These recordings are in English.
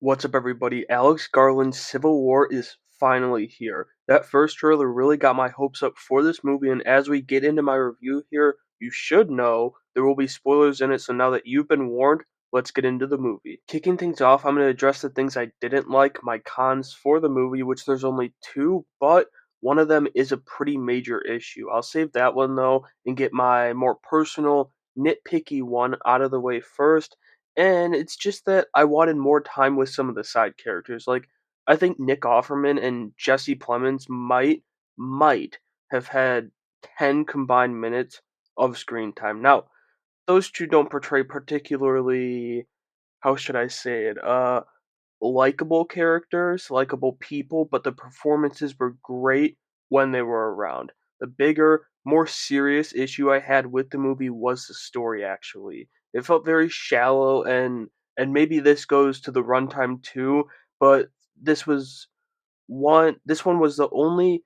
What's up, everybody? Alex Garland's Civil War is finally here. That first trailer really got my hopes up for this movie, and as we get into my review here, you should know there will be spoilers in it, so now that you've been warned, let's get into the movie. Kicking things off, I'm going to address the things I didn't like, my cons for the movie, which there's only two, but one of them is a pretty major issue. I'll save that one though and get my more personal, nitpicky one out of the way first. And it's just that I wanted more time with some of the side characters. Like, I think Nick Offerman and Jesse Plemons might have had 10 combined minutes of screen time. Now, those two don't portray particularly, how should I say it, likable characters, likable people, but the performances were great when they were around. The bigger, more serious issue I had with the movie was the story actually. It felt very shallow and maybe this goes to the runtime too, but this one was the only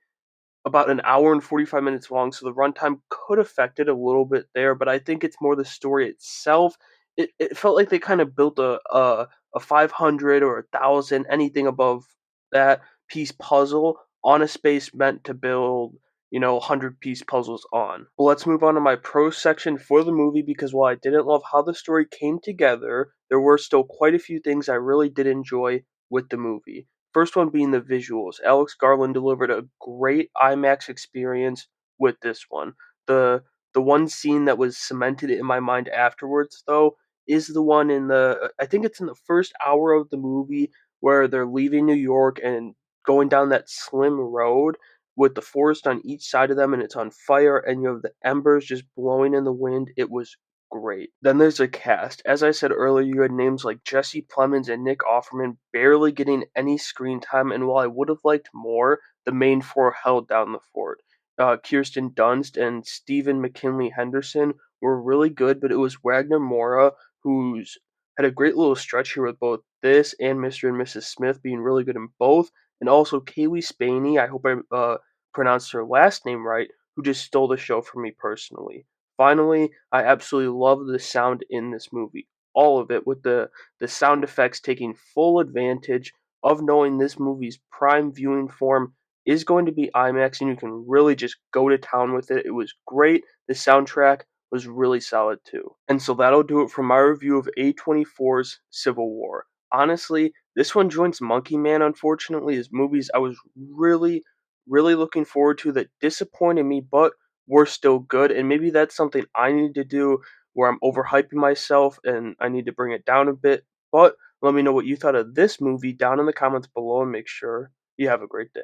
about an hour and 45 minutes long, so the runtime could affect it a little bit there, but I think it's more the story itself. It felt like they kind of built a 500 or 1,000, anything above that piece puzzle on a space meant to build, 100-piece puzzles on. Well, let's move on to my pros section for the movie because while I didn't love how the story came together, there were still quite a few things I really did enjoy with the movie. First one being the visuals. Alex Garland delivered a great IMAX experience with this one. The one scene that was cemented in my mind afterwards though is the one in the I think it's in the first hour of the movie where they're leaving New York and going down that slim road with the forest on each side of them and it's on fire and you have the embers just blowing in the wind. It was great. Then there's a cast. As I said earlier, you had names like Jesse Plemons and Nick Offerman barely getting any screen time, and while I would have liked more, the main four held down the fort. Kirsten Dunst and Stephen McKinley Henderson were really good, but it was Wagner Moura who's had a great little stretch here with both this and Mr. and Mrs. Smith being really good in both, and also Kaylee Spaney, I hope I pronounced her last name right, who just stole the show for me personally. Finally, I absolutely love the sound in this movie. All of it, with the sound effects taking full advantage of knowing this movie's prime viewing form is going to be IMAX and you can really just go to town with it. It was great. The soundtrack was really solid too. And so that'll do it for my review of A24's Civil War. Honestly, this one joins Monkey Man, unfortunately, as movies I was really looking forward to that disappointed me, but were still good. And maybe that's something I need to do where I'm overhyping myself and I need to bring it down a bit. But let me know what you thought of this movie down in the comments below and make sure you have a great day.